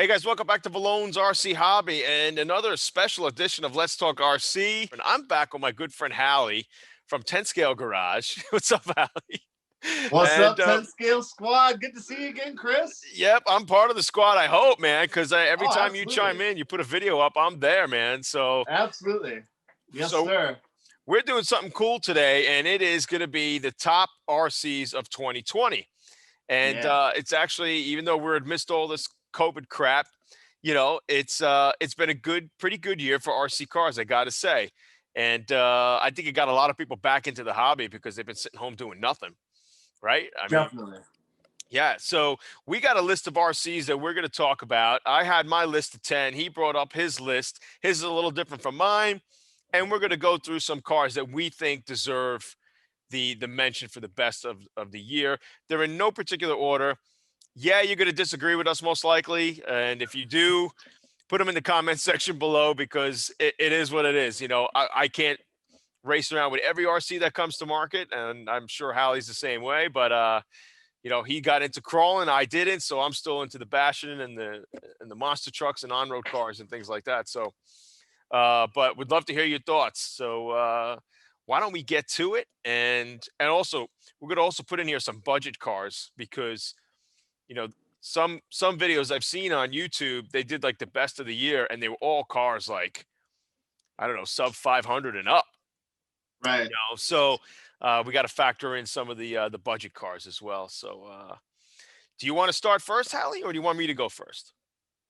Hey guys, welcome back to Vallone's RC Hobby and another special edition of Let's Talk RC. And I'm back with my good friend Halley from 10 Scale Garage. What's up, Halley? What's up, 10 Scale Squad? Good to see you again, Chris. Yep, I'm part of the squad, I hope, man, because every time absolutely. you chime in, you put a video up, I'm there, man. So absolutely. Yes, sir. We're doing something cool today, and it is going to be the top RCs of 2020. And it's actually, even though we're amidst all this COVID crap, you know, it's been a pretty good year for RC cars, I gotta say. And I think it got a lot of people back into the hobby because they've been sitting home doing nothing, right? Definitely. Yeah, so we got a list of RCs that we're going to talk about. I had my list of 10. He brought up his list. His is a little different from mine. And we're going to go through some cars that we think deserve the mention for the best of the year. They're in no particular order. Yeah, you're going to disagree with us most likely. And if you do, put them in the comment section below because it is what it is. You know, I can't race around with every RC that comes to market. And I'm sure Halley's the same way. But, you know, he got into crawling. I didn't. So I'm still into the bashing and the monster trucks and on-road cars and things like that. So, but we'd love to hear your thoughts. So, why don't we get to it? And also, we're going to also put in here some budget cars because, you know, some videos I've seen on YouTube, they did like the best of the year and they were all cars like, I don't know, sub 500 and up. Right. You know? So we got to factor in some of the budget cars as well. So do you want to start first, Halley, or do you want me to go first?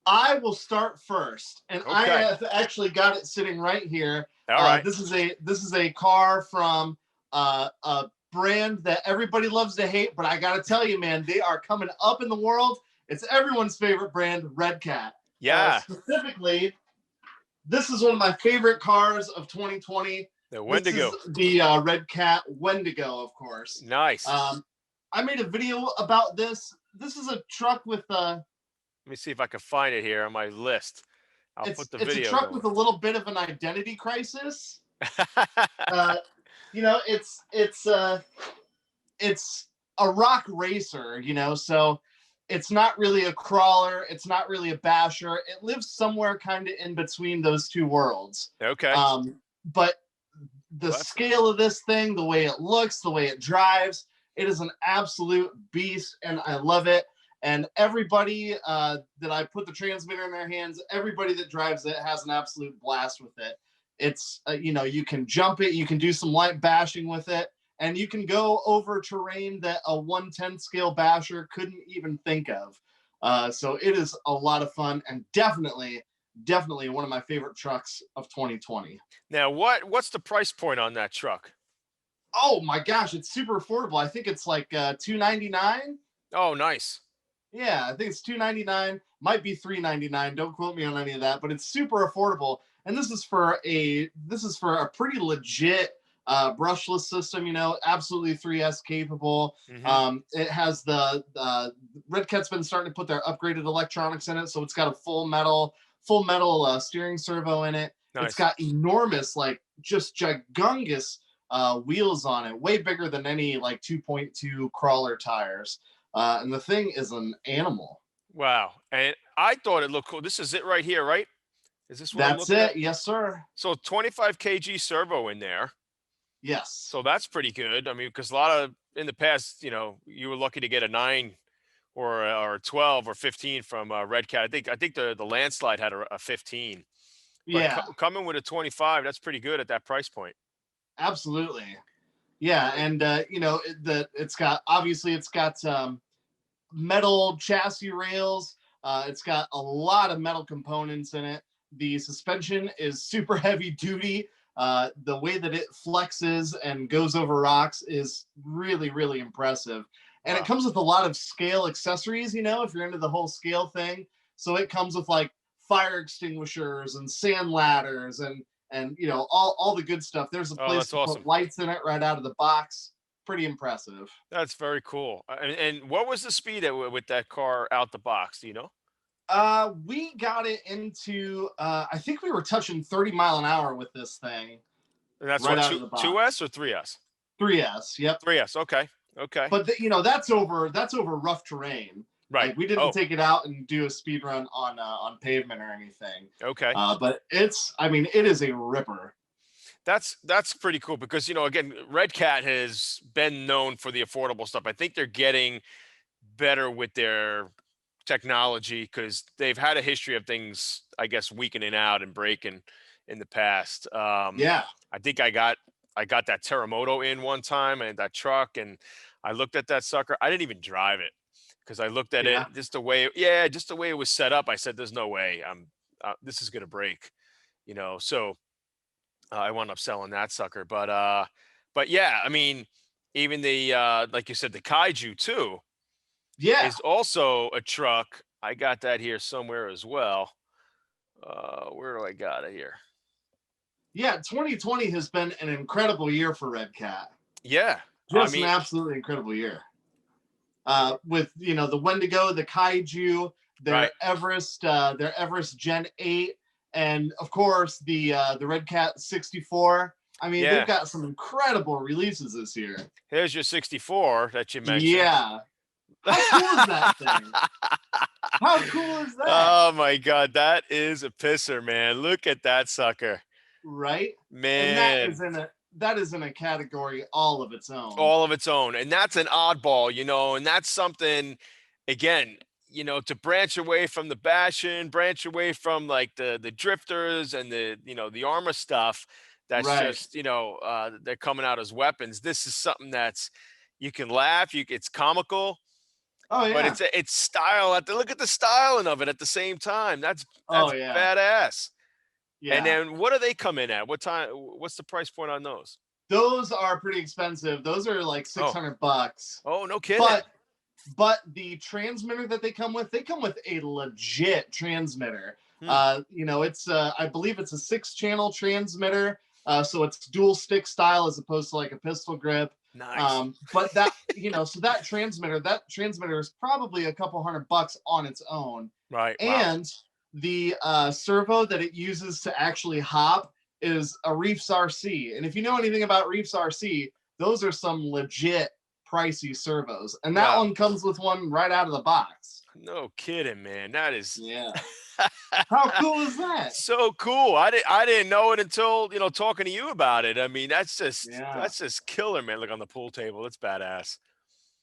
I will start first. And okay. I have actually got it sitting right here. All right. This is a car from a brand that everybody loves to hate, but I gotta tell you, man, they are coming up in the world. It's everyone's favorite brand, Redcat. Yeah. Specifically, this is one of my favorite cars of 2020. The Wendigo. This is the Redcat Wendigo, of course. Nice. I made a video about this. This is a truck with let me see if I can find it here on my list. I'll put the video. It's a truck with a little bit of an identity crisis. You know, it's a rock racer, you know, so it's not really a crawler, it's not really a basher. It lives somewhere kind of in between those two worlds. Okay. But the scale of this thing, the way it looks, the way it drives, it is an absolute beast, and I love it. And everybody that I put the transmitter in their hands, everybody that drives it has an absolute blast with it. It's, you know, you can jump it, you can do some light bashing with it, and you can go over terrain that a 1/10 scale basher couldn't even think of. So it is a lot of fun and definitely one of my favorite trucks of 2020. Now, what's the price point on that truck? Oh my gosh, it's super affordable. I think it's like $299. Oh, nice. Yeah, I think it's $299, might be $399. Don't quote me on any of that, but it's super affordable. And this is for a pretty legit brushless system, you know, absolutely 3S capable. Mm-hmm. It has the Redcat's been starting to put their upgraded electronics in it, so it's got a full metal steering servo in it. Nice. It's got enormous, like just gigungous wheels on it, way bigger than any like 2.2 crawler tires. And the thing is an animal. Wow. And I thought it looked cool. This is it right here, right? Is this what That's it? Yes, sir. So 25 kg servo in there. Yes. So that's pretty good. I mean, because a lot of in the past, you know, you were lucky to get a 9 or 12 or 15 from Redcat. I think the landslide had a 15. But yeah. Coming with a 25, that's pretty good at that price point. Absolutely. Yeah, and you know, it's got metal chassis rails. It's got a lot of metal components in it. The suspension is super heavy duty. The way that it flexes and goes over rocks is really, really impressive. And It comes with a lot of scale accessories, you know, if you're into the whole scale thing. So it comes with like fire extinguishers and sand ladders and you know, all the good stuff. There's a place to put lights in it right out of the box. Pretty impressive. That's very cool. And what was the speed with that car out the box? Do you know? We got it into I think we were touching 30 mile an hour with this thing. And that's right, what, 2S or 3S? 3S. Yep. 3S. Okay. But you know, that's over rough terrain. Right. Like we didn't Oh, take it out and do a speed run on pavement or anything. okay. But I mean, it is a ripper. That's pretty cool because, you know, again, Redcat has been known for the affordable stuff. I think they're getting better with their technology because they've had a history of things, I guess, weakening out and breaking in the past. Yeah. I think I got that Terremoto in one time and that truck, and I looked at that sucker. I didn't even drive it because I looked at it Yeah. just the way, yeah, just the way it was set up. I said, "There's no way this is gonna break," you know. So I wound up selling that sucker, but yeah, I mean, even the like you said, the Kaiju too Yeah. is also a truck. I got that here somewhere as well. Where do I got it here? Yeah. 2020 has been an incredible year for Redcat. Yeah, I Just an mean, absolutely incredible year. With the Wendigo, the Kaiju, right. their Everest Gen 8, and of course the Redcat 64. I mean, they've Yeah, got some incredible releases this year. here's your 64 that you mentioned. Yeah. How cool is that thing? How cool is that? Oh my God, that is a pisser, man. Look at that sucker, Right? And man. that is in a category all of its own. All of its own, and that's an oddball, you know, and that's something, again, you know, to branch away from the bashing, branch away from like the drifters and the Arrma stuff. That's Right. just, they're coming out as weapons. This is something that's you can laugh, it's comical, Oh but yeah. it's style. Look at the styling of it at the same time. Oh That's yeah. badass. And Yeah. then what do they come in at? What time? What's the price point on those? Those are pretty expensive. Those are like Oh, $600. oh, no kidding. But the transmitter that they come with a legit transmitter. Hmm. It's I believe it's a 6-channel transmitter. So it's dual stick style as opposed to like a pistol grip. Nice. But so that transmitter is probably a couple $100 on its own. Right. Wow. And the servo that it uses to actually hop is a Reefs RC. And if you know anything about Reefs RC, those are some legit pricey servos. And that Wow. one comes with one right out of the box. No kidding, man. That is Yeah. How cool is that? so cool. I didn't know it until, talking to you about it. I mean, Yeah. that's just killer, man. Look on the pool table. It's badass. How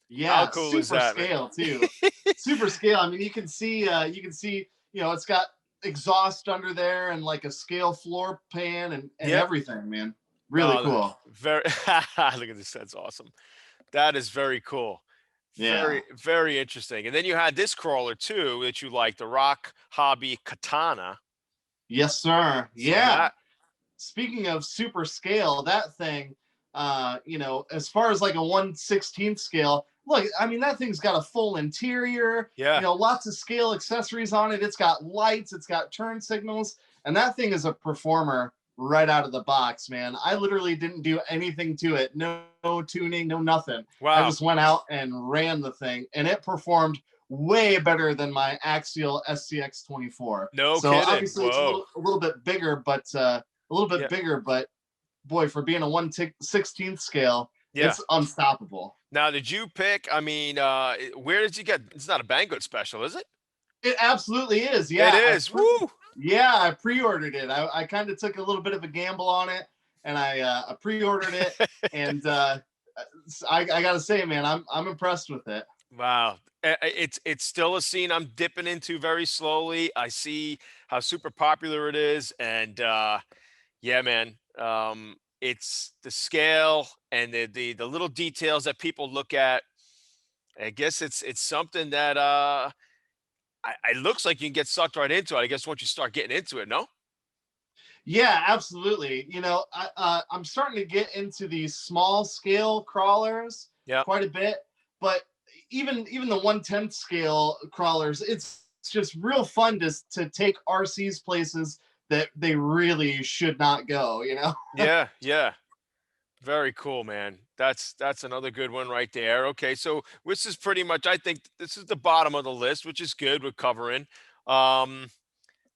Yeah, cool is super that, man? scale too. Super scale. I mean, you can see, it's got exhaust under there and like a scale floor pan and Yep. everything, man. Really cool. Very look at this. That's awesome. That is very cool. Yeah. Very, very interesting. And then you had this crawler too that you like, the Rock Hobby Katana. Yes, sir. So Yeah. Speaking of super scale, that thing, as far as like a 1/16 scale, look, I mean, that thing's got a full interior, yeah. Lots of scale accessories on it. It's got lights, it's got turn signals, and that thing is a performer right out of the box, man. I literally didn't do anything to it. No tuning, no nothing. I Wow. just went out and ran the thing, and it performed way better than my Axial SCX-24. No So kidding. obviously it's Whoa. a little bit bigger, but boy, for being a 1/16 scale, Yeah. it's unstoppable. Now, did you pick? I mean, where did you get? It's not a Banggood special, is it? It absolutely is. It Yeah. is. Woo. I pre-ordered it. I kind of took a little bit of a gamble on it, and I pre-ordered it, and I gotta say, man, I'm impressed with it. Wow. It's still a scene I'm dipping into very slowly. I see how super popular it is, and yeah, man. It's the scale and the little details that people look at. I guess it's something that it looks like you can get sucked right into it. I guess once you start getting into it, no? Yeah, absolutely. I'm starting to get into these small scale crawlers Yeah. quite a bit, but even the 1/10 scale crawlers, it's just real fun to take RCs places that they really should not go. Yeah, yeah. Very cool, man. That's another good one right there. Okay, so this is pretty much, I think this is the bottom of the list, which is good. We're covering. Um,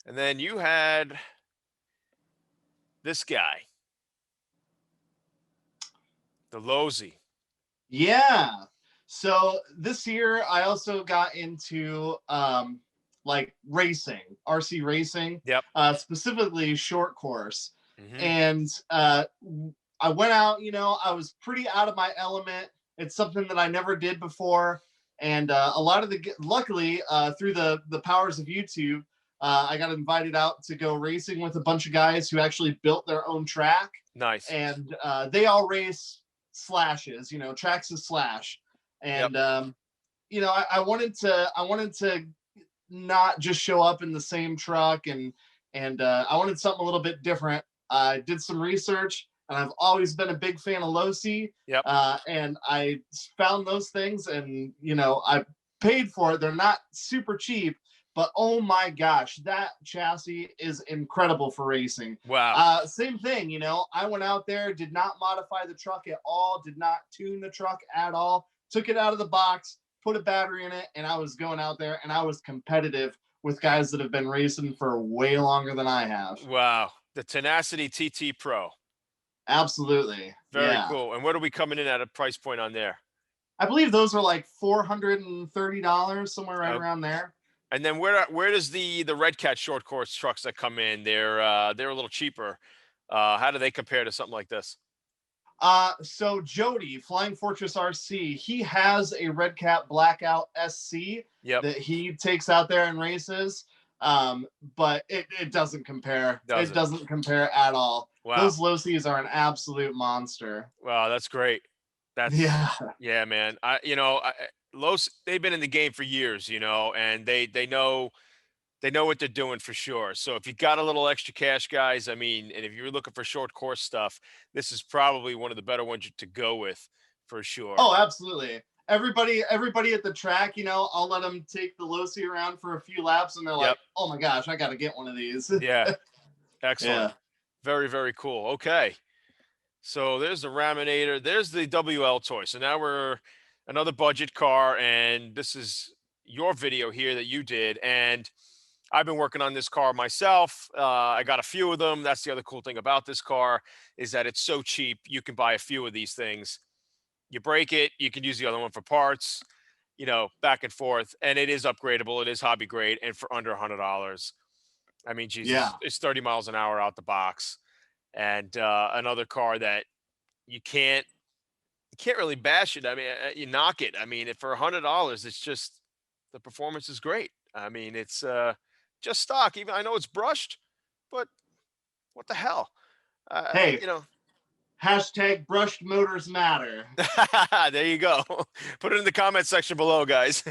and then you had this guy, the Losi. Yeah. So this year I also got into like racing, RC racing, Yep. specifically short course. Hmm. And I went out, I was pretty out of my element. It's something that I never did before. And a lot of luckily, through the powers of YouTube, I got invited out to go racing with a bunch of guys who actually built their own track. Nice. And they all race slashes, Traxxas slash. Yep. And I wanted to not just show up in the same truck, and I wanted something a little bit different. I did some research, and I've always been a big fan of Losi. Yep. And I found those things, and I paid for it. They're not super cheap, but oh my gosh, that chassis is incredible for racing. Wow. Same thing, I went out there, did not modify the truck at all, did not tune the truck at all, took it out of the box, put a battery in it, and I was going out there, and I was competitive with guys that have been racing for way longer than I have. Wow. The Tenacity TT Pro. Absolutely. Very Yeah. cool. And what are we coming in at a price point on there? I believe those are like $430, somewhere right around there. And then where does the Redcat short course trucks that come in? They're a little cheaper. How do they compare to something like this? So Jody, Flying Fortress RC, he has a Redcat Blackout SC Yep. that he takes out there and races. But it doesn't compare. It doesn't compare at all. Wow. Those Losis are an absolute monster. Wow, that's great. That's yeah, man. Los, they've been in the game for years, and they know what they're doing for sure. So if you got a little extra cash, guys, I mean, and if you're looking for short course stuff, this is probably one of the better ones to go with for sure. Oh, absolutely. Everybody at the track, I'll let them take the Losi around for a few laps, and they're like, "Oh my gosh, I got to get one of these." Yeah. Excellent. Yeah. Very, very cool. Okay. So there's the Raminator. There's the WLToys. So now we're another budget car, and this is your video here that you did. And I've been working on this car myself. I got a few of them. That's the other cool thing about this car is that it's so cheap. You can buy a few of these things. You break it, you can use the other one for parts, back and forth. And it is upgradable. It is hobby grade, and for under $100. I mean, Jesus, Yeah. it's 30 miles an hour out the box. And another car that you can't really bash it. I mean, you knock it. I mean, for $100, it's just the performance is great. I mean, it's just stock. Even I know it's brushed, but what the hell? Hey, hashtag brushed motors matter. There you go. Put it in the comment section below, guys.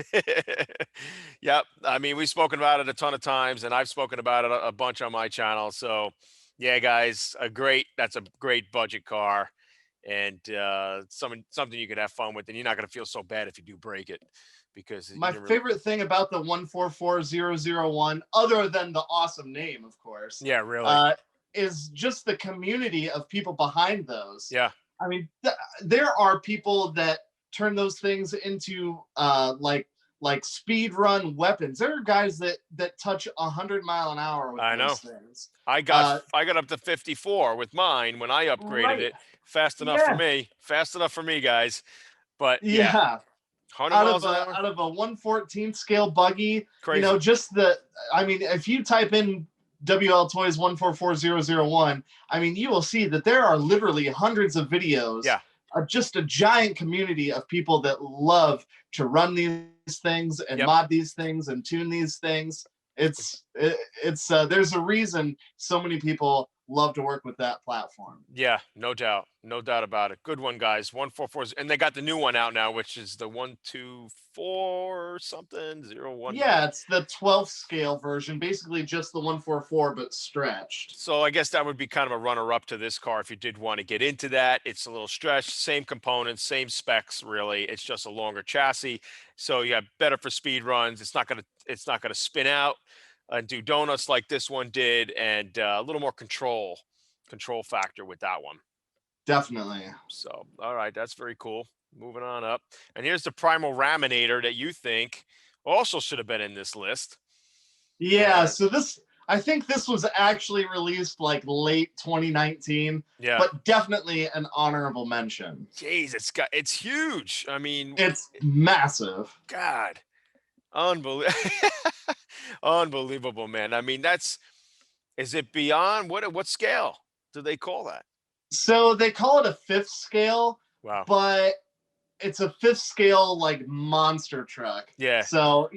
Yep. I mean, we've spoken about it a ton of times, and I've spoken about it a bunch on my channel. So, yeah, guys, that's a great budget car, and something you can have fun with, and you're not going to feel so bad if you do break it. Because my favorite thing about the 144001, other than the awesome name, of course, yeah, really, is just the community of people behind those. Yeah. I mean, there are people that turn those things into like speed run weapons. There are guys that touch 100-mile-an-hour with those things. I got up to 54 with mine when I upgraded it. Fast enough for me. Fast enough for me, guys. But yeah. 100 miles an hour? Out of a 1/14 scale buggy, Crazy. I mean, if you type in WLToys 144001, I mean, you will see that there are literally hundreds of videos. Yeah. Just a giant community of people that love to run these things and mod these things and tune these things. It's there's a reason so many people love to work with that platform. Yeah, no doubt about it. Good one, guys. 144, and they got the new one out now, which is the 124 something 01. Yeah, it's the 12th scale version, basically just the 144 but stretched. So I guess that would be kind of a runner-up to this car if you did want to get into that. It's a little stretched, same components, same specs, really. It's just a longer chassis, so yeah, better for speed runs. It's not gonna spin out and do donuts like this one did, and a little more control factor with that one. Definitely. So, all right, that's very cool. Moving on up, and here's the Primal Raminator that you think also should have been in this list. Yeah, so I think this was actually released like late 2019, Yeah. but definitely an honorable mention. Jeez, it's huge. I mean, It's massive. God, unbelievable, unbelievable, man. I mean, is it beyond what scale do they call that? So they call it a fifth scale, Wow. but it's a fifth scale like monster truck. Yeah. So,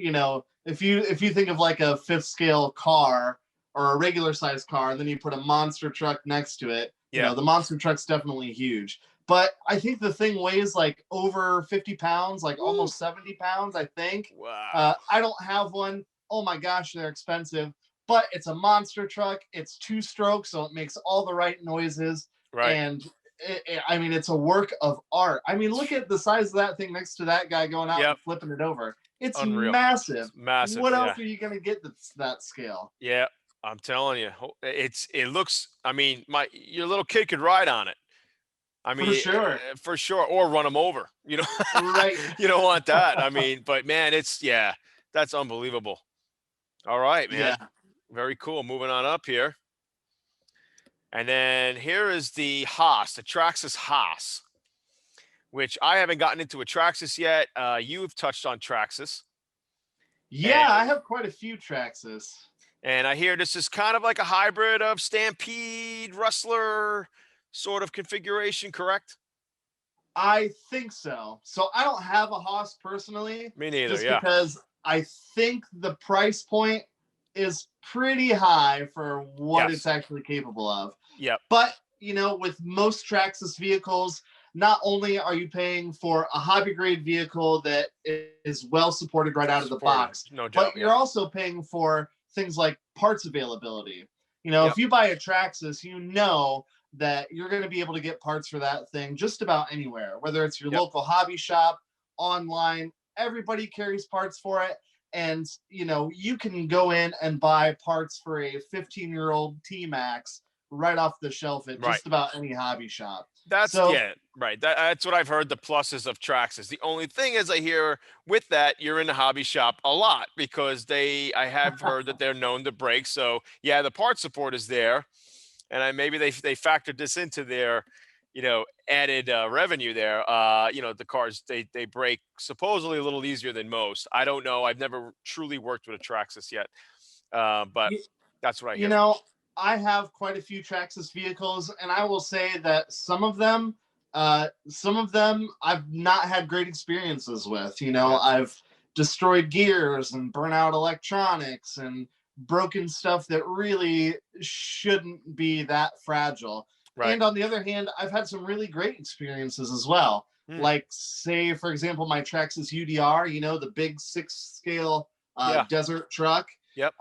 if you think of like a fifth scale car or a regular size car, and then you put a monster truck next to it, Yeah. the monster truck's definitely huge. But I think the thing weighs like over 50 pounds, like almost 70 pounds, I think. Wow. I don't have one. Oh my gosh, they're expensive. But it's a monster truck. It's 2-stroke, so it makes all the right noises. Right. And I mean, it's a work of art. I mean, look at the size of that thing next to that guy going out and flipping it over. It's Unreal. massive. It's massive. What Yeah. else are you going to get that scale? Yeah. I'm telling you, it looks. I mean, your little kid could ride on it. I mean, for sure, or run them over. Right. You don't want that. I mean, but man, that's unbelievable. All right, man. Yeah. Very cool. Moving on up here. And then here is the Haas, the Traxxas Hoss, which I haven't gotten into a Traxxas yet. You've touched on Traxxas. Yeah, I have quite a few Traxxas. And I hear this is kind of like a hybrid of Stampede, Rustler sort of configuration, correct? I think so. So I don't have a Haas personally. Me neither, just yeah. because I think the price point is pretty high for what it's actually capable of. Yep. But, with most Traxxas vehicles, not only are you paying for a hobby grade vehicle that is well supported right out of the box, no doubt, but you're also paying for things like parts availability. If you buy a Traxxas, that you're going to be able to get parts for that thing just about anywhere, whether it's your local hobby shop, online, everybody carries parts for it. And, you can go in and buy parts for a 15-year-old T-Max right off the shelf at just about any hobby shop. That's right. That's what I've heard, the pluses of Traxxas. The only thing is I hear with that, you're in the hobby shop a lot because I have heard that they're known to break. So yeah, the part support is there. And maybe they factored this into their, added revenue there. The cars, they break supposedly a little easier than most. I don't know. I've never truly worked with a Traxxas yet. But that's what I hear. I have quite a few Traxxas vehicles, and I will say that some of them I've not had great experiences with. I've destroyed gears and burnt out electronics and broken stuff that really shouldn't be that fragile. Right. And on the other hand, I've had some really great experiences as well. Like, say, for example, my Traxxas UDR, the big 6-scale desert truck. Yep.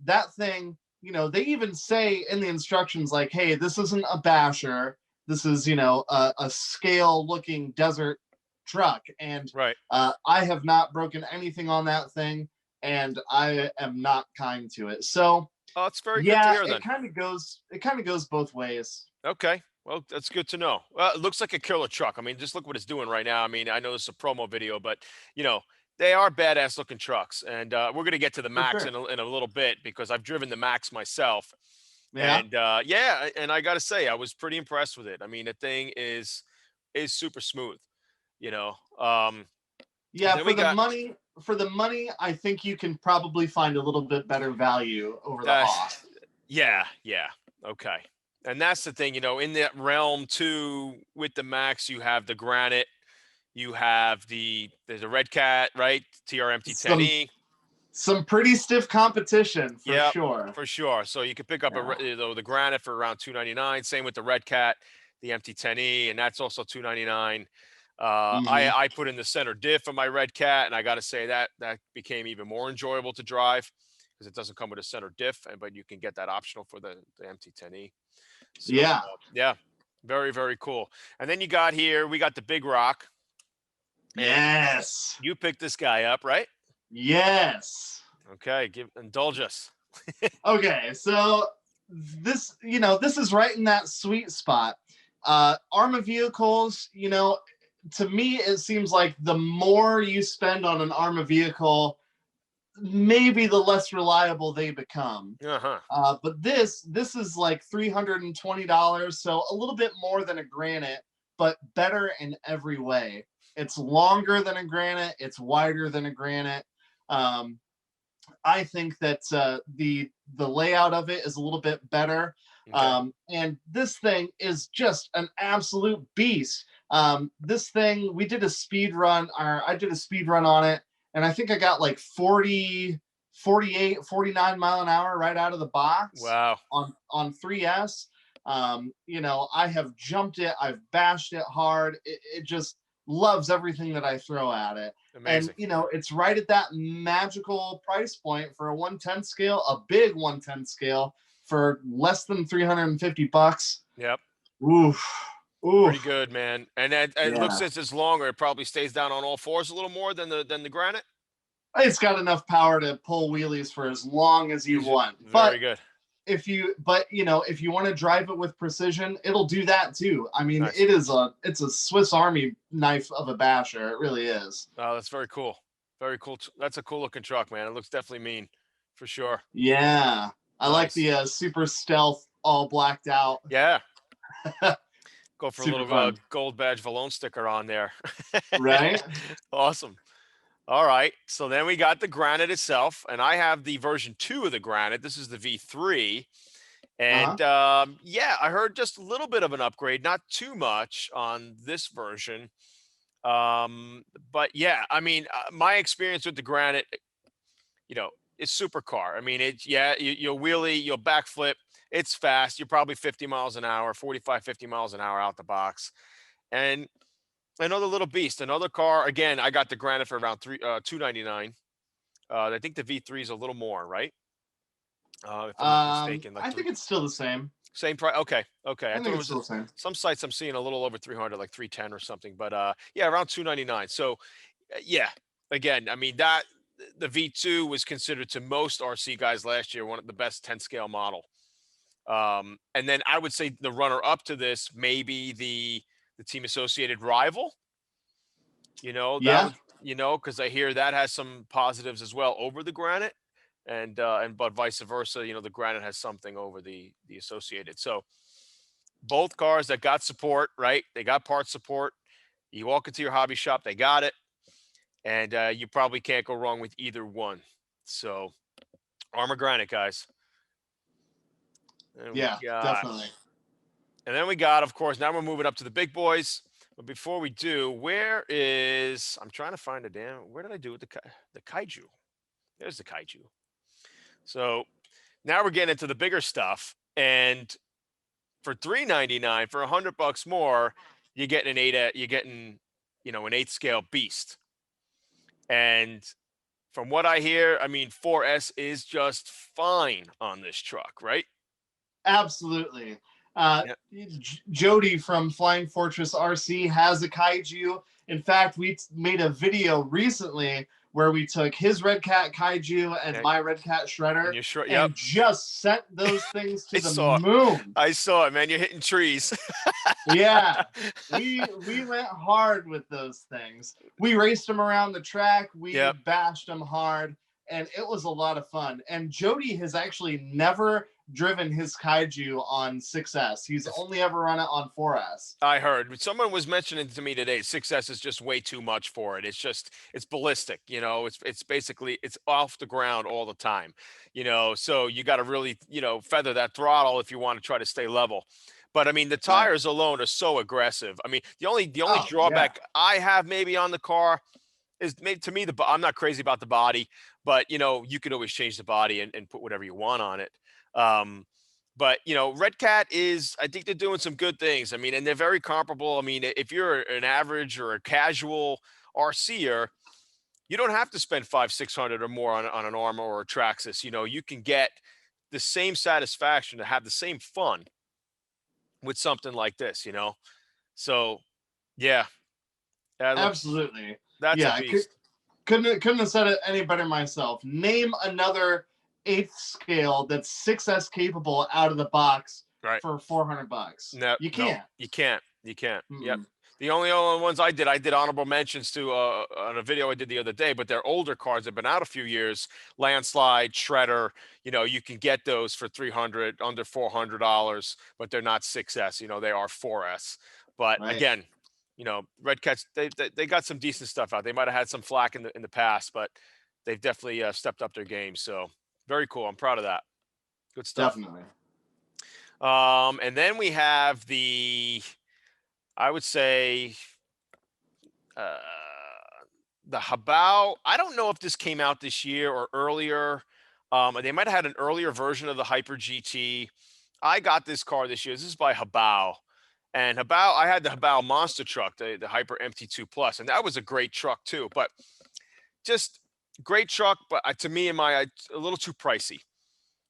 That thing, they even say in the instructions, like, hey, this isn't a basher. This is, a scale-looking desert truck. And I have not broken anything on that thing, and I am not kind to it. So, it's very good to hear then. It kind of goes both ways. Okay. Well, that's good to know. Well, it looks like a killer truck. I mean, just look what it's doing right now. I mean, I know this is a promo video, but they are badass looking trucks. And we're going to get to the Max in a little bit because I've driven the Max myself. Yeah. And and I got to say, I was pretty impressed with it. I mean, the thing is super smooth, Yeah, for the money, I think you can probably find a little bit better value over the Haas. Yeah. Okay. And that's the thing, in that realm too, with the Max, you have the Granite, you have there's a Redcat, right? TRMT10E. Some pretty stiff competition for sure. For sure. So you could pick up the Granite for around $299. Same with the Redcat, the MT10E, and that's also $299. I put in the center diff of my Redcat, and I got to say that became even more enjoyable to drive because it doesn't come with a center diff, but you can get that optional for the MT10E. So, very, very cool. And then we got the Big Rock. Yes. You picked this guy up, right? Yes. Okay, indulge us. Okay, so this is right in that sweet spot. Arrma vehicles, to me, it seems like the more you spend on an Arrma vehicle, maybe the less reliable they become. Uh-huh. But this is like $320, so a little bit more than a Granite, but better in every way. It's longer than a Granite. It's wider than a Granite. I think that the layout of it is a little bit better. Okay. And this thing is just an absolute beast. This thing, we did a speed run, or I did a speed run on it, and I think I got like 40, 48, 49 mile an hour right out of the box. Wow. On 3S. You know, I have jumped it, I've bashed it hard. It just loves everything that I throw at it. Amazing. And you know, it's right at that magical price point for a 110 scale, a big 110 scale for less than $350. Yep. Oof. Pretty good, man. And it looks Yeah. since it's longer, it probably stays down on all fours a little more than the Granite. It's got enough power to pull wheelies for as long as you want. Very good. If you want to drive it with precision, it'll do that too. I mean, Nice. it's a Swiss Army knife of a basher. It really is. Oh, that's very cool. Very cool. That's a cool looking truck, man. It looks definitely mean, for sure. Yeah, I like Nice. the super stealth, all blacked out. Yeah. Go for a Super little fun. gold badge Vallone sticker on there. Right? Awesome. All right. So then we got the Granite itself, and I have the version 2 of the Granite. This is the V3. And yeah, I heard just a little bit of an upgrade, not too much on this version. But yeah, I mean, my experience with the Granite, you know, it's supercar. I mean, you'll wheelie, you'll backflip. It's fast. You're probably 50 miles an hour, 45, 50 miles an hour out the box. And another little beast, another car. Again, I got the Granite for around $299. I think the V3 is a little more, right? If I'm not mistaken, like I think it's still the same. same price. Okay. I think it's still the same. Some sites I'm seeing a little over 300, like 310 or something. But yeah, around 299. So yeah, again, I mean that the V2 was considered to most RC guys last year one of the best 10 scale model. And then I would say the runner up to this, maybe the Team Associated Rival. You know, that would, because I hear that has some positives as well over the Granite, and but vice versa. You know, the Granite has something over the Associated. So both cars that got support, right? They got part support. You walk into your hobby shop, they got it, and you probably can't go wrong with either one. So Arrma Granite, guys. Yeah, definitely. And then we got, of course, now we're moving up to the big boys. But before we do, I'm trying to find where did I do with the Kaiju? There's the Kaiju. So now we're getting into the bigger stuff. And for $399, for $100 more, you're getting an 8 scale beast. And from what I hear, I mean, 4S is just fine on this truck, right? Absolutely. Yep. Jody from Flying Fortress RC has a Kaiju. In fact, we made a video recently where we took his Redcat Kaiju and my Redcat Shredder and just sent those things to the moon. I saw it, man. You're hitting trees. Yeah, we went hard with those things. We raced them around the track. We bashed them hard, and it was a lot of fun. And Jody has actually never driven his Kaiju on 6S. He's only ever run it on 4S. I heard someone was mentioning to me today 6S is just way too much for it. It's ballistic, you know. It's basically it's off the ground all the time, you know. So you got to really, you know, feather that throttle if you want to try to stay level. But I mean, the tires alone are so aggressive. I mean, the only drawback I have maybe on the car is maybe to me I'm not crazy about the body, but you know, you can always change the body and put whatever you want on it. But you know, Redcat I think they're doing some good things. I mean, and they're very comparable. I mean, if you're an average or a casual RCer, you don't have to spend $500-600 or more on an Arrma or a Traxxas. You know, you can get the same satisfaction to have the same fun with something like this, you know? So yeah. Absolutely. That's a beast. Couldn't have said it any better myself. Name another 8th scale that's 6S capable out of the box for $400. No, you can't. You can't. Mm-mm. Yep. The only other ones I did honorable mentions to on a video I did the other day, but they're older cars. They've been out a few years. Landslide, Shredder, you can get those for 300, under $400, but they're not 6S. They are 4S. But Right. again, Red Cats, they got some decent stuff out. They might have had some flack in the past, but they've definitely stepped up their game. So very cool. I'm proud of that. Good stuff. Definitely. And then we have I would say, uh, the Hobao. I don't know if this came out this year or earlier. They might have had an earlier version of the Hyper GT. I got this car this year. This is by Hobao. And Hobao, I had the Hobao monster truck, the Hyper MT2 Plus, and that was a great truck too. But just great truck, but to me, a little too pricey.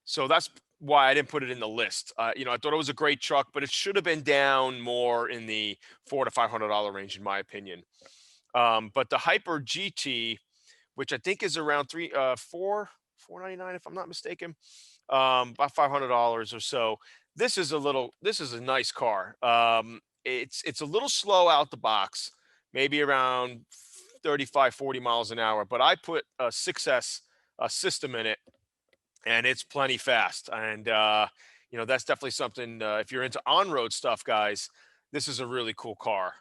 So that's why I didn't put it in the list. I thought it was a great truck, but it should have been down more in the $400 to $500 range, in my opinion. But the Hyper GT, which I think is around $499 if I'm not mistaken, about $500 or so. This is a nice car. It's a little slow out the box, maybe around 35, 40 miles an hour, but I put a 6S system in it, and it's plenty fast. And that's definitely something, if you're into on-road stuff, guys, this is a really cool car.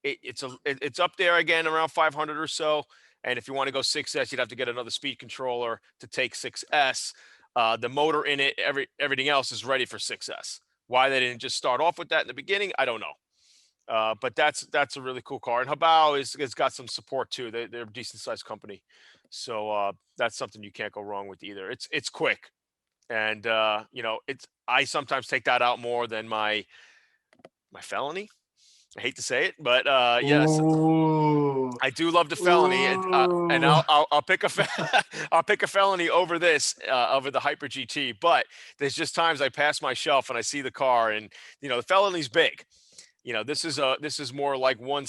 It's up there again around 500 or so. And if you want to go 6S, you'd have to get another speed controller to take 6S. The motor in it, everything else is ready for 6S. Why they didn't just start off with that in the beginning, I don't know. But that's a really cool car. And Hobao has got some support too. They're a decent sized company. So that's something you can't go wrong with either. It's quick. And I sometimes take that out more than my Felony. I hate to say it, but yes, Ooh. I do love the Felony, and I'll pick I'll pick a Felony over over the Hyper GT. But there's just times I pass my shelf and I see the car, and the Felony's big. This is more like 1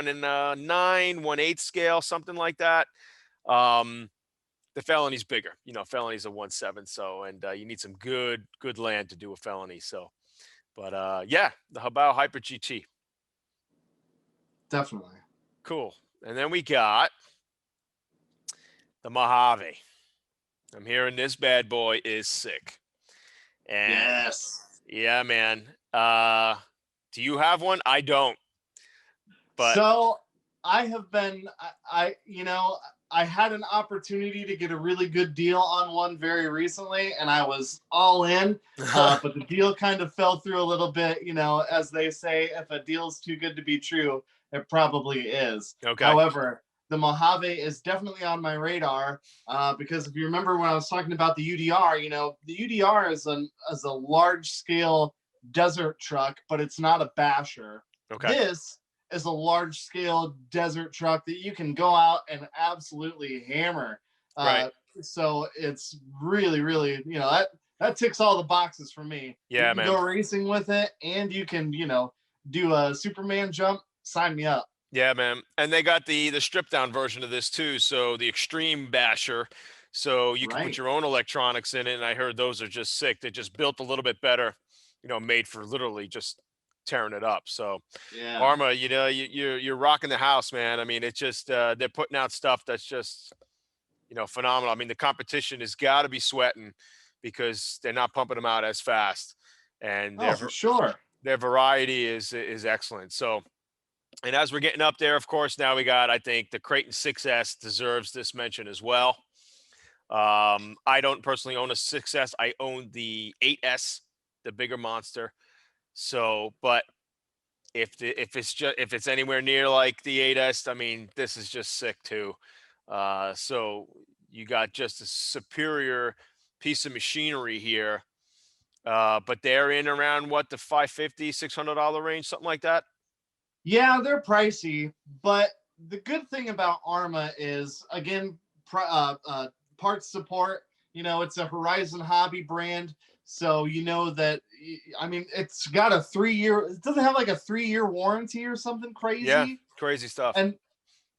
in 9, 1/8 scale, something like that. The Felony's bigger. Felony's a 1/7, so and you need some good land to do a Felony. So, but yeah, the Hobao Hyper GT. Definitely. Cool. And then we got the Mojave. I'm hearing this bad boy is sick. And yes. Yeah, man. Do you have one? I don't. But so I have been, I had an opportunity to get a really good deal on one very recently, and I was all in, but the deal kind of fell through a little bit. As they say, if a deal's too good to be true, it probably is. Okay. However, the Mojave is definitely on my radar because if you remember when I was talking about the UDR, the UDR is a large scale desert truck, but it's not a basher. Okay. This is a large scale desert truck that you can go out and absolutely hammer. Right. So it's really, really, that ticks all the boxes for me. Yeah, you can go racing with it, and you can, do a Superman jump. Sign me up. Yeah, man. And they got the stripped down version of this too. So the extreme basher. So you can put your own electronics in it. And I heard those are just sick. They're just built a little bit better, made for literally just tearing it up. So yeah, Arrma, you're rocking the house, man. I mean, it's just they're putting out stuff that's just phenomenal. I mean, the competition has got to be sweating because they're not pumping them out as fast, and for sure, their variety is excellent. So, and as we're getting up there, of course, now we got, I think the Kraton 6S deserves this mention as well. I don't personally own a 6S. I own the 8S, the bigger monster. So, but if it's anywhere near like the 8S, I mean, this is just sick too. So you got just a superior piece of machinery here. But they're in around what, the $550, $600 range, something like that. Yeah, they're pricey, but the good thing about Arrma is, again, parts support. It's a Horizon hobby brand, so that, I mean, it's got a 3-year. It doesn't have like a 3-year warranty or something crazy. Yeah, crazy stuff. And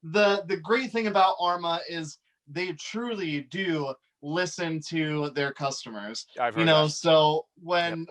the great thing about Arrma is they truly do listen to their customers. I've heard that. So when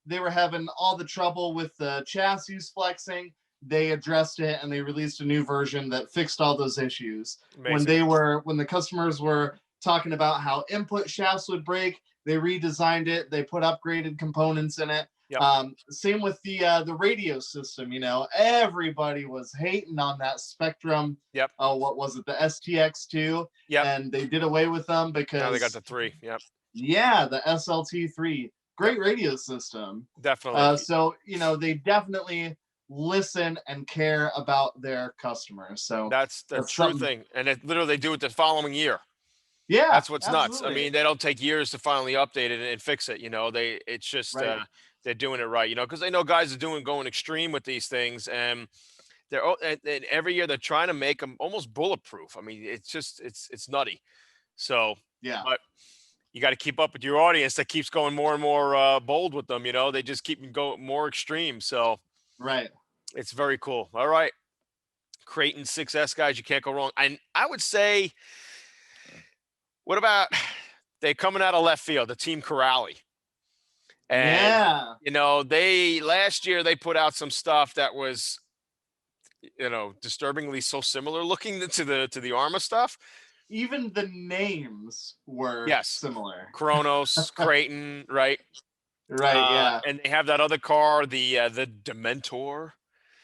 they were having all the trouble with the chassis flexing. They addressed it and they released a new version that fixed all those issues. Amazing. When the customers were talking about how input shafts would break, they redesigned it. They put upgraded components in it. Yep. Same with the radio system. You know, everybody was hating on that Spectrum. Yep. What was it? The STX2. Yep. And they did away with them because now they got the 3. Yep. Yeah, the SLT3. Great radio system. Definitely. So, you know, they definitely listen and care about their customers. So that's the true thing. And literally they do it the following year. Yeah, that's what's absolutely. nuts. I mean, they don't take years to finally update it and fix it. You know, it's just Right. They're doing it right. You know, because they know guys are going extreme with these things, and and every year they're trying to make them almost bulletproof. I mean, it's just it's nutty. So yeah, but you got to keep up with your audience that keeps going more and more bold with them. You know, they just keep going more extreme. So right. It's very cool. All right. Kraton 6S guys, you can't go wrong. And I would say, what about they coming out of left field, the Team Corrali? And you know, last year they put out some stuff that was, you know, disturbingly so similar looking to the Arrma stuff. Even the names were similar. Kronos, Kraton, right? Right, yeah. And they have that other car, the Dementor.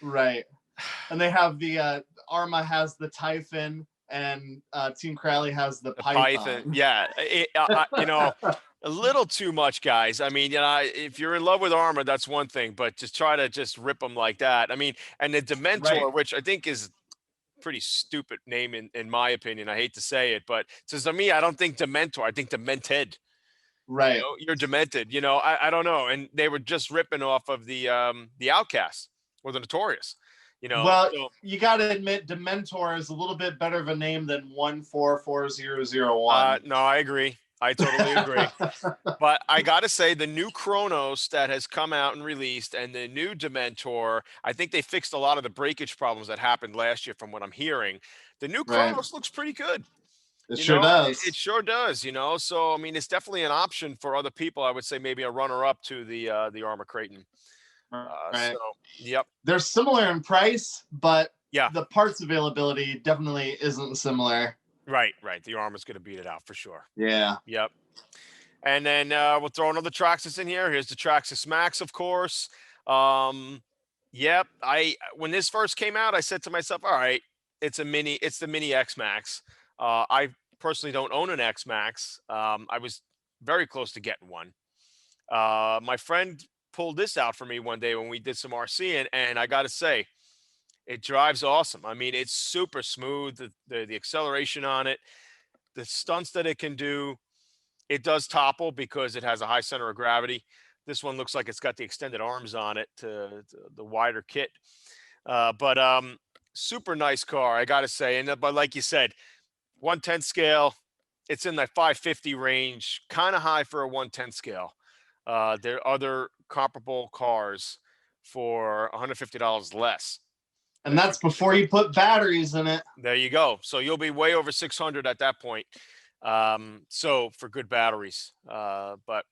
Right. And they have the Arrma has the Typhon and Team Corali has the Python. Yeah. You know, a little too much, guys. I mean, you know, if you're in love with Arrma, that's one thing, but just try to just rip them like that. I mean, and the Dementor, which I think is pretty stupid name in my opinion. I hate to say it, but to me, I don't think Dementor. I think Demented. Right. You know, you're demented. You know, I don't know. And they were just ripping off of the Outcast or the Notorious. You know, well, you got to admit, Dementor is a little bit better of a name than 144001. No, I agree. I totally agree. But I got to say, the new Kronos that has come out and released and the new Dementor, I think they fixed a lot of the breakage problems that happened last year from what I'm hearing. The new Kronos looks pretty good. It sure does. It sure does, you know. So, I mean, it's definitely an option for other people. I would say maybe a runner-up to the Arrma Kraton. Right. So, yep. They're similar in price, but yeah, the parts availability definitely isn't similar. Right. The Arrma's going to beat it out for sure. Yeah. Yep. And then we'll throw another Traxxas in here. Here's the Traxxas Maxx, of course. Yep. When this first came out, I said to myself, all right, it's the mini X Max. I personally don't own an X Max. I was very close to getting one. My friend pulled this out for me one day when we did some RCing, and I got to say, it drives awesome. I mean, it's super smooth. The acceleration on it, the stunts that it can do. It does topple because it has a high center of gravity. This one looks like it's got the extended arms on it to the wider kit. But super nice car, I got to say. And but like you said, 110 scale, it's in that 550 range, kind of high for a 110 scale. There are other comparable cars for $150 less. And that's before you put batteries in it. There you go. So you'll be way over 600 at that point. So for good batteries. But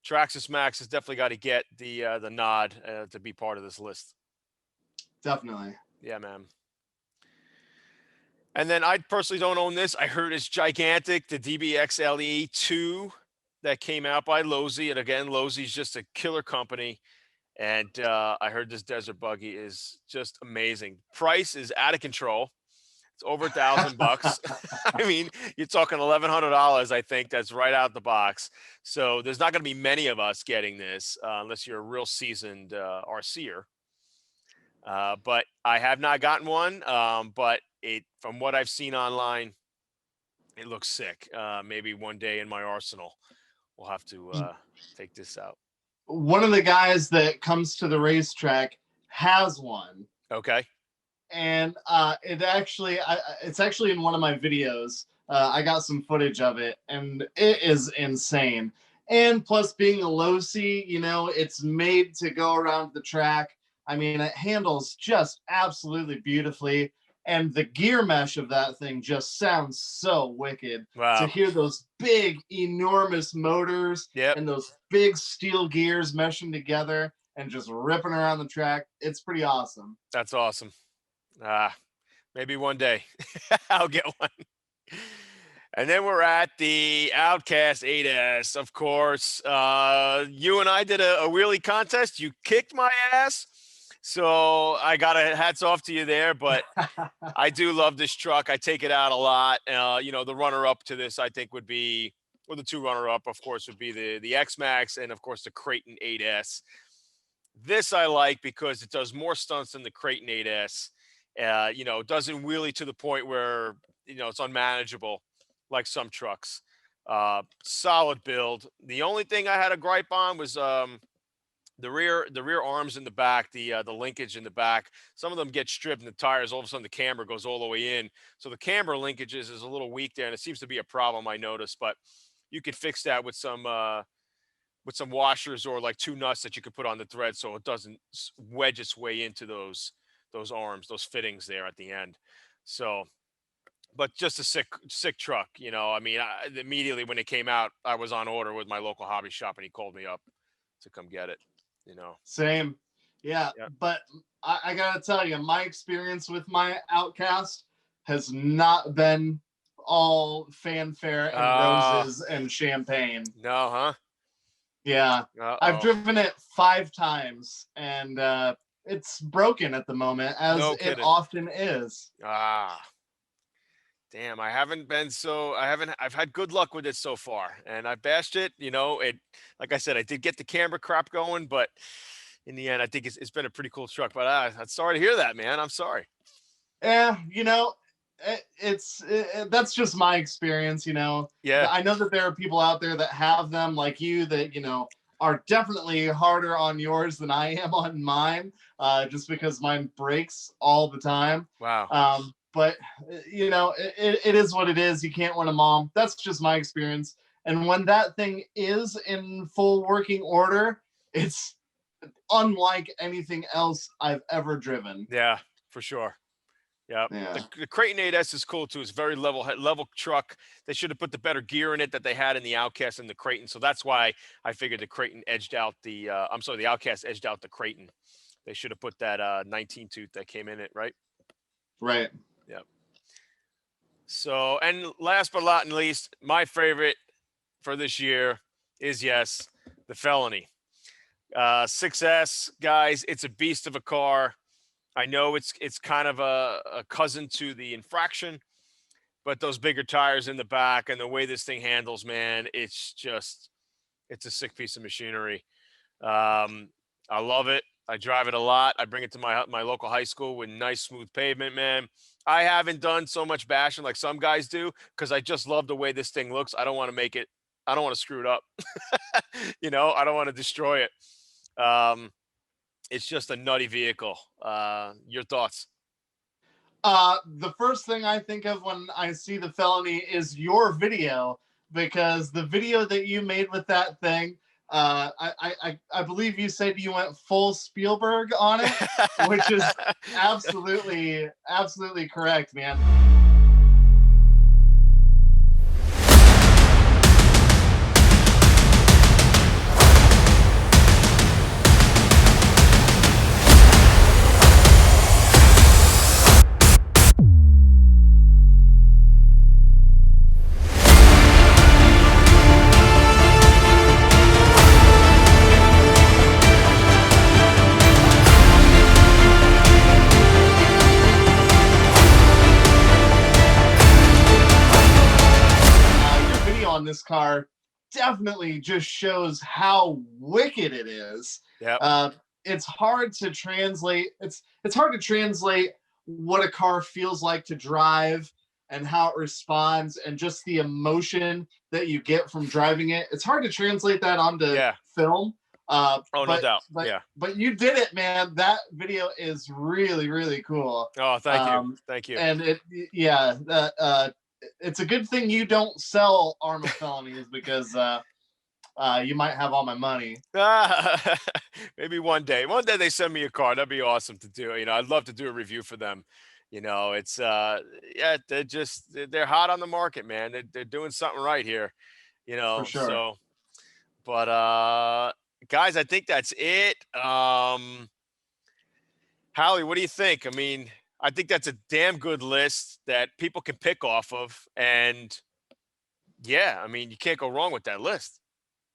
Traxxas Maxx has definitely got to get the nod to be part of this list. Definitely. Yeah, man. And then I personally don't own this. I heard it's gigantic. The DBXL-E 2 that came out by Losi. And again, Losi's just a killer company. And I heard this desert buggy is just amazing. Price is out of control. It's over $1,000. I mean, you're talking $1,100. I think that's right out the box. So there's not going to be many of us getting this unless you're a real seasoned RCer. But I have not gotten one. But from what I've seen online, it looks sick. Maybe one day in my arsenal, we'll have to take this out. One of the guys that comes to the racetrack has one. Okay. And it's actually in one of my videos. I got some footage of it, and it is insane. And plus, being a Losi, you know, it's made to go around the track. I mean, it handles just absolutely beautifully. And the gear mesh of that thing just sounds so wicked. To Wow. hear those big, enormous motors Yep. and those big steel gears meshing together and just ripping around the track, it's pretty awesome. That's awesome. Maybe one day I'll get one. And then we're at the Outcast 8S, of course. You and I did a wheelie contest. You kicked my ass. So I got a hats off to you there, but I do love this truck. I take it out a lot. The runner-up to this, I think, would be, well, the two runner-up, of course, would be the X-Max and, of course, the Kraton 8S. This I like because it does more stunts than the Kraton 8S. It doesn't wheelie to the point where, it's unmanageable like some trucks. Solid build. The only thing I had a gripe on was the rear arms in the back, the linkage in the back. Some of them get stripped and the tires, all of a sudden the camber goes all the way in. So the camber linkages is a little weak there, and it seems to be a problem I noticed, but you could fix that with some washers or like two nuts that you could put on the thread so it doesn't wedge its way into those arms, those fittings there at the end. So, but just a sick truck, immediately when it came out, I was on order with my local hobby shop and he called me up to come get it. Same. Yeah. But I gotta tell you, my experience with my Outcast has not been all fanfare and roses and champagne. No, huh? Yeah. I've driven it 5 times and it's broken at the moment, as it often is. Damn, I've had good luck with it so far, and I bashed it, like I said, I did get the camera crap going, but in the end, I think it's been a pretty cool truck, but I'm sorry to hear that, man. I'm sorry. Yeah. That's just my experience, Yeah. I know that there are people out there that have them like you that, are definitely harder on yours than I am on mine, just because mine breaks all the time. Wow. But it is what it is. You can't win them all. That's just my experience. And when that thing is in full working order, it's unlike anything else I've ever driven. Yeah, for sure. Yeah. The Kraton 8S is cool too. It's a very level truck. They should have put the better gear in it that they had in the Outcast and the Kraton. So that's why I figured the Kraton edged out the Outcast edged out the Kraton. They should have put that 19 tooth that came in it, right? Right. Yep. So, and last but not least, my favorite for this year is, the Felony. 6S, guys, it's a beast of a car. I know it's kind of a cousin to the Infraction, but those bigger tires in the back and the way this thing handles, man, it's a sick piece of machinery. I love it. I drive it a lot. I bring it to my local high school with nice smooth pavement, man. I haven't done so much bashing like some guys do because I just love the way this thing looks. I don't want to screw it up. I don't want to destroy it. It's just a nutty vehicle. Your thoughts? The first thing I think of when I see the Felony is your video, because the video that you made with that thing, I believe you said you went full Spielberg on it, which is absolutely correct, man. This car definitely just shows how wicked it is. Yeah. It's hard to translate. It's hard to translate what a car feels like to drive and how it responds and just the emotion that you get from driving it. It's hard to translate that onto film. No doubt. But you did it, man. That video is really, really cool. Oh, thank you. And it's a good thing you don't sell Arrma Felonies because you might have all my money. Maybe one day. One day they send me a car. That'd be awesome to do. I'd love to do a review for them. You know, it's yeah, they're hot on the market, man. They're doing something right here, you For know. sure. So, but guys, I think that's it. Halley, what do you think? I mean, I think that's a damn good list that people can pick off of, and yeah, I mean, you can't go wrong with that list.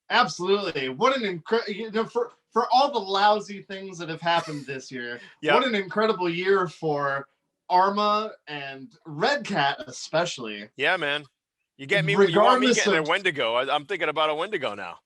Absolutely. What an incredible, for all the lousy things that have happened this year, Yep. what an incredible year for Arrma and Redcat, especially. Yeah, man. You want me Regardless getting a of, Wendigo. I'm thinking about a Wendigo now.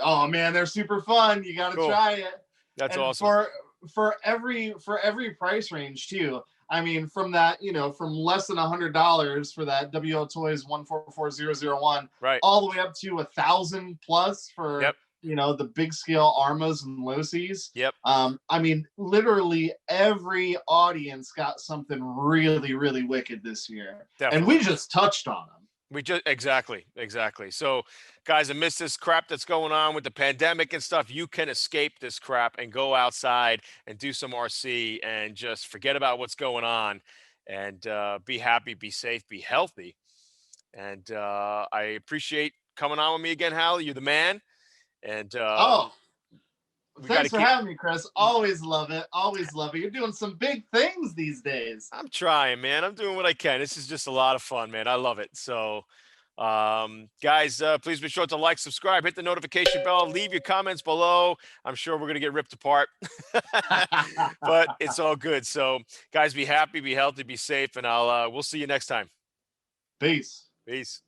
oh man, they're super fun. You got to Cool. try it. That's And awesome. for every price range too. I mean, from that, from less than $100 for that WLToys 144001, Right. all the way up to 1,000 plus for Yep. the big scale Arrmas and Losis. Yep. I mean, literally every audience got something really, really wicked this year, Definitely. and we just touched on them. Exactly. So, guys, amidst this crap that's going on with the pandemic and stuff, you can escape this crap and go outside and do some RC and just forget about what's going on and be happy, be safe, be healthy. And I appreciate coming on with me again, Halley. You're the man. And Oh, we got to thanks for keep. having me, Chris. Always love it. Always love it. You're doing some big things these days. I'm trying, man. I'm doing what I can. This is just a lot of fun, man. I love it. So, guys, please be sure to like, subscribe, hit the notification bell, leave your comments below. I'm sure we're going to get ripped apart, but it's all good. So, guys, be happy, be healthy, be safe, and we'll see you next time. Peace. Peace.